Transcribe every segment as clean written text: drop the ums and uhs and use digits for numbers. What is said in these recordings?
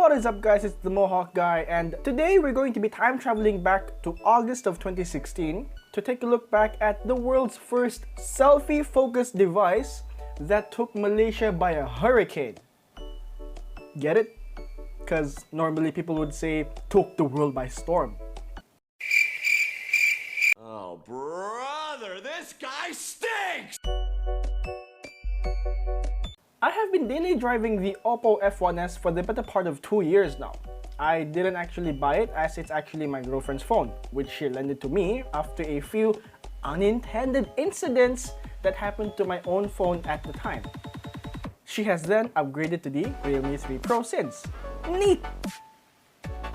What is up guys, it's the Mohawk guy, and today we're going to be time traveling back to August of 2016 to take a look back at the world's first selfie focused device that took Malaysia by a hurricane. Get it? Because normally people would say took the world by storm. Oh brother, this guy stinks! I have been daily driving the Oppo F1S for the better part of 2 years now. I didn't actually buy it as it's actually my girlfriend's phone, which she lended to me after a few unintended incidents that happened to my own phone at the time. She has then upgraded to the Realme 3 Pro since. Neat!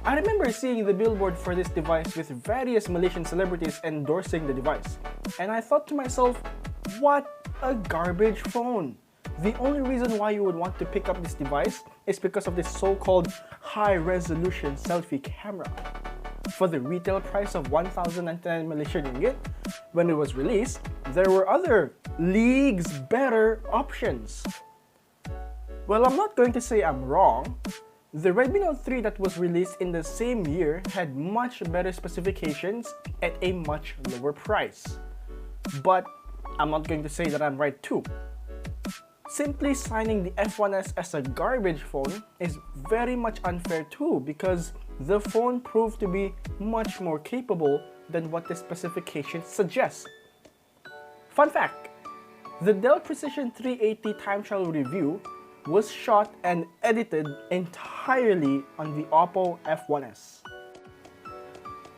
I remember seeing the billboard for this device with various Malaysian celebrities endorsing the device, and I thought to myself, what a garbage phone! The only reason why you would want to pick up this device is because of this so-called high-resolution selfie camera. For the retail price of 1,099 Malaysian ringgit, when it was released, there were other leagues better options. Well, I'm not going to say I'm wrong. The Redmi Note 3 that was released in the same year had much better specifications at a much lower price. But I'm not going to say that I'm right too. Simply signing the F1S as a garbage phone is very much unfair too, because the phone proved to be much more capable than what the specifications suggest. Fun fact, the Dell Precision 380 time travel review was shot and edited entirely on the Oppo F1S.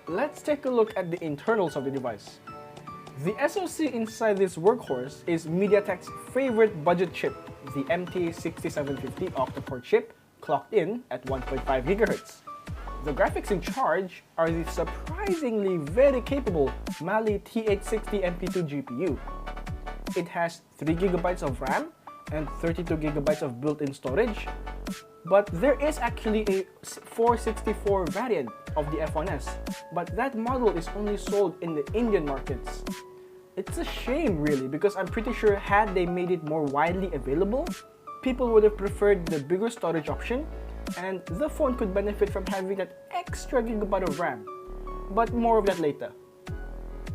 Let's take a look at the internals of the device. The SoC inside this workhorse is MediaTek's favorite budget chip, the MT6750 octa-core chip, clocked in at 1.5 GHz. The graphics in charge are the surprisingly very capable Mali T860 MP2 GPU. It has 3 GB of RAM and 32 GB of built-in storage, but there is actually a 464 variant of the F1S, but that model is only sold in the Indian markets. It's a shame really, because I'm pretty sure had they made it more widely available, people would have preferred the bigger storage option, and the phone could benefit from having that extra gigabyte of RAM. But more of that later.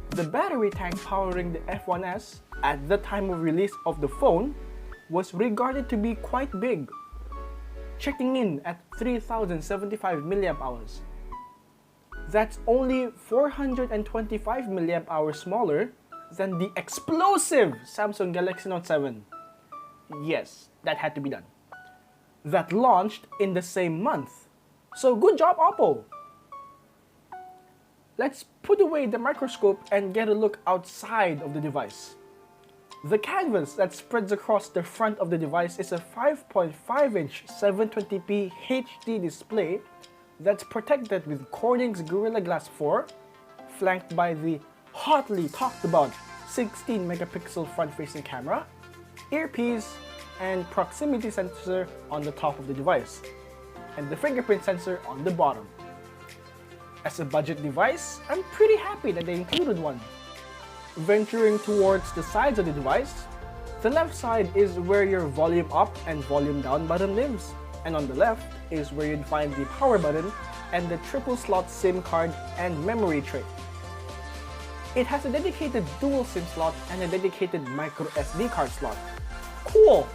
The battery tank powering the F1S at the time of release of the phone was regarded to be quite big, checking in at 3075 mAh. That's only 425 mAh smaller than the explosive Samsung Galaxy Note 7. Yes, that had to be done. That launched in the same month. So good job, Oppo! Let's put away the microscope and get a look outside of the device. The canvas that spreads across the front of the device is a 5.5-inch 720p HD display that's protected with Corning's Gorilla Glass 4, flanked by the hotly talked about 16 megapixel front-facing camera, earpiece, and proximity sensor on the top of the device, and the fingerprint sensor on the bottom. As a budget device, I'm pretty happy that they included one. Venturing towards the sides of the device, the left side is where your volume up and volume down button lives, and on the left is where you'd find the power button and the triple slot SIM card and memory tray. It has a dedicated dual SIM slot and a dedicated micro SD card slot. Cool!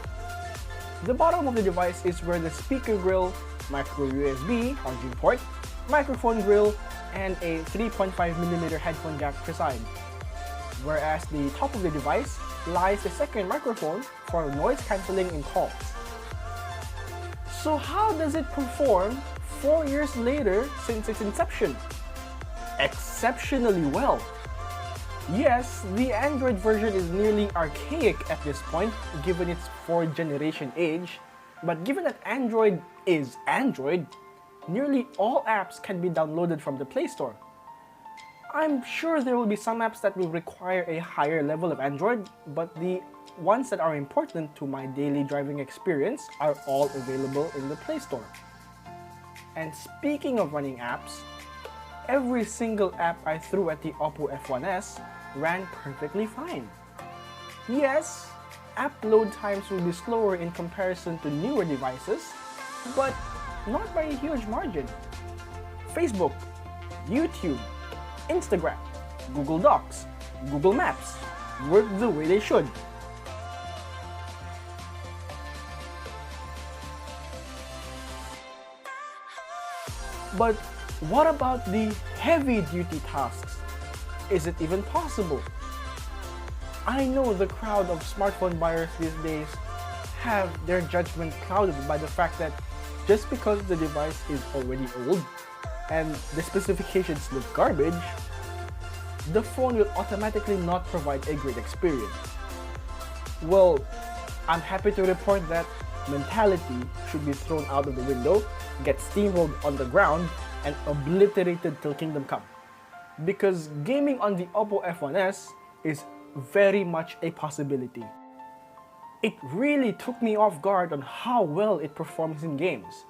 The bottom of the device is where the speaker grill, micro USB charging port, microphone grill, and a 3.5mm headphone jack preside. Whereas the top of the device lies the second microphone for noise cancelling in calls. So how does it perform 4 years later since its inception? Exceptionally well. Yes, the Android version is nearly archaic at this point, given its 4th generation age, but given that Android is Android, nearly all apps can be downloaded from the Play Store. I'm sure there will be some apps that will require a higher level of Android, but the ones that are important to my daily driving experience are all available in the Play Store. And speaking of running apps, every single app I threw at the Oppo F1S ran perfectly fine. Yes, app load times will be slower in comparison to newer devices, but not by a huge margin. Facebook, YouTube, Instagram, Google Docs, Google Maps work the way they should. But what about the heavy-duty tasks? Is it even possible? I know the crowd of smartphone buyers these days have their judgment clouded by the fact that just because the device is already old and the specifications look garbage, the phone will automatically not provide a great experience. Well, I'm happy to report that mentality should be thrown out of the window, get steamrolled on the ground, and obliterated till kingdom come. Because gaming on the Oppo F1S is very much a possibility. It really took me off guard on how well it performs in games.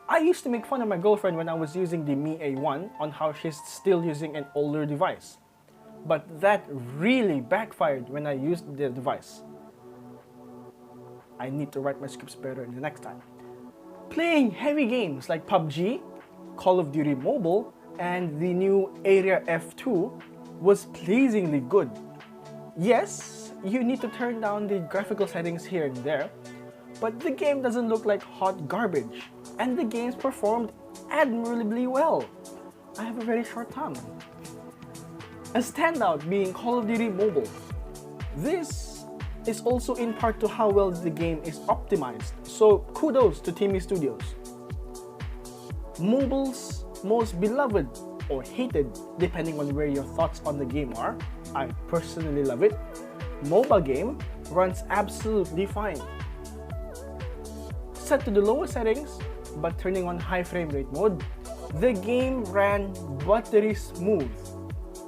I used to make fun of my girlfriend when I was using the Mi A1 on how she's still using an older device. But that really backfired when I used the device. I need to write my scripts better in the next time. Playing heavy games like PUBG, Call of Duty Mobile, and the new Area F2 was pleasingly good. Yes, you need to turn down the graphical settings here and there, but the game doesn't look like hot garbage, and the games performed admirably well. I have a very short tongue. A standout being Call of Duty Mobile. This is also in part to how well the game is optimized, so kudos to Timmy Studios. Mobile's most beloved or hated, depending on where your thoughts on the game are, I personally love it, mobile game runs absolutely fine. Set to the lowest settings, but turning on high frame rate mode, the game ran buttery smooth.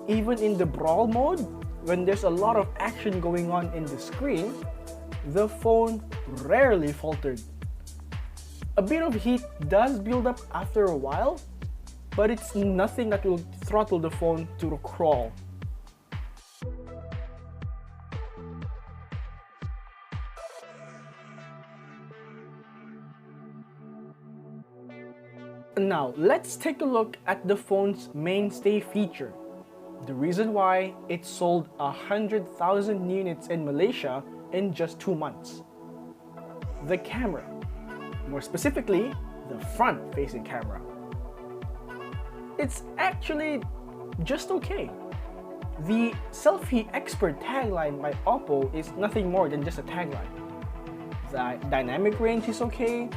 Even in the brawl mode, when there's a lot of action going on in the screen, the phone rarely faltered. A bit of heat does build up after a while, but it's nothing that will throttle the phone to a crawl. Now, let's take a look at the phone's mainstay feature. The reason why it sold 100,000 units in Malaysia in just 2 months. The camera. More specifically, the front-facing camera. It's actually just okay. The Selfie Expert tagline by Oppo is nothing more than just a tagline. The dynamic range is okay,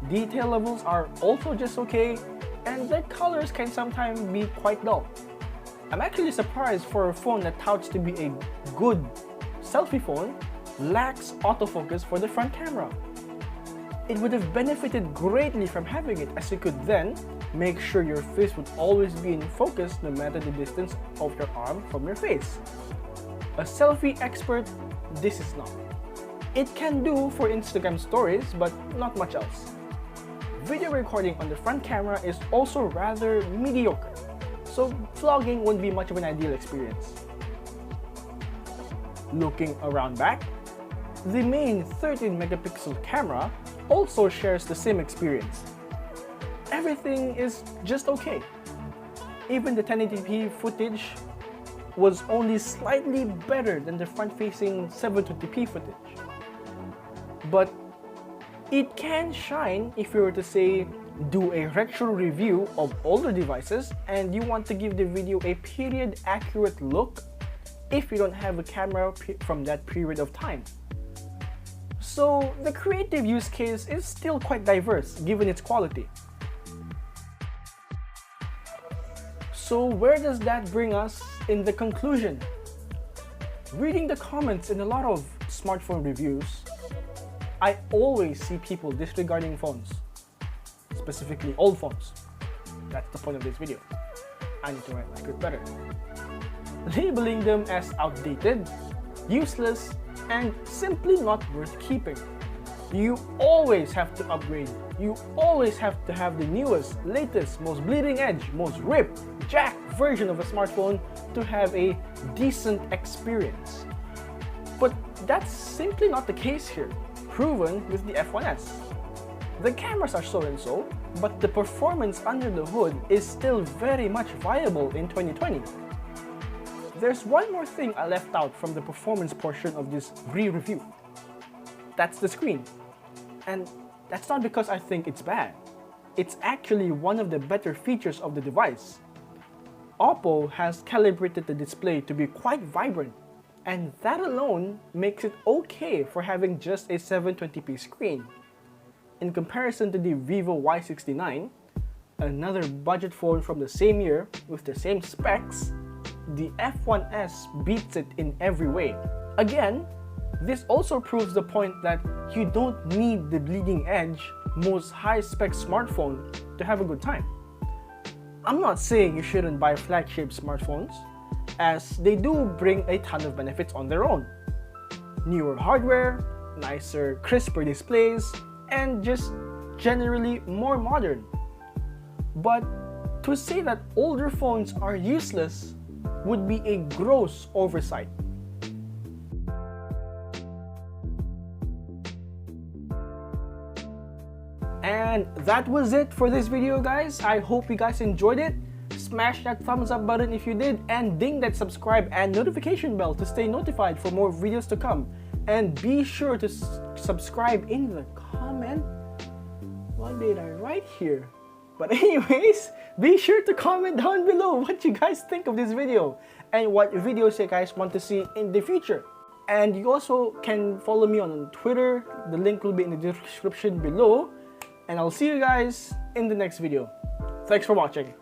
detail levels are also just okay, and the colors can sometimes be quite dull. I'm actually surprised for a phone that touts to be a good selfie phone lacks autofocus for the front camera. It would have benefited greatly from having it, as you could then make sure your face would always be in focus no matter the distance of your arm from your face. A Selfie Expert, this is not. It can do for Instagram stories, but not much else. Video recording on the front camera is also rather mediocre, so vlogging wouldn't be much of an ideal experience. Looking around back, the main 13-megapixel camera also shares the same experience. Everything is just okay. Even the 1080p footage was only slightly better than the front-facing 720p footage. But it can shine if you were to say, do a retro review of older devices and you want to give the video a period-accurate look if you don't have a camera from that period of time. So the creative use case is still quite diverse given its quality. So where does that bring us in the conclusion? Reading the comments in a lot of smartphone reviews, I always see people disregarding phones, specifically old phones. That's the point of this video. I need to write my script better. Labeling them as outdated, useless, and simply not worth keeping. You always have to upgrade. You always have to have the newest, latest, most bleeding edge, most ripped, jacked version of a smartphone to have a decent experience. But that's simply not the case here, proven with the F1S. The cameras are so and so, but the performance under the hood is still very much viable in 2020. There's one more thing I left out from the performance portion of this re-review. That's the screen. And that's not because I think it's bad. It's actually one of the better features of the device. Oppo has calibrated the display to be quite vibrant, and that alone makes it okay for having just a 720p screen. In comparison to the Vivo Y69, another budget phone from the same year with the same specs, the F1S beats it in every way. Again, this also proves the point that you don't need the bleeding edge, most high-spec smartphone to have a good time. I'm not saying you shouldn't buy flagship smartphones, as they do bring a ton of benefits on their own. Newer hardware, nicer, crisper displays, and just generally more modern. But to say that older phones are useless would be a gross oversight. And that was it for this video, guys. I hope you guys enjoyed it. Smash that thumbs up button if you did, and ding that subscribe and notification bell to stay notified for more videos to come. And be sure to subscribe in the comment. What did I write here? But anyways, be sure to comment down below what you guys think of this video and what videos you guys want to see in the future. And you also can follow me on Twitter. The link will be in the description below. And I'll see you guys in the next video. Thanks for watching.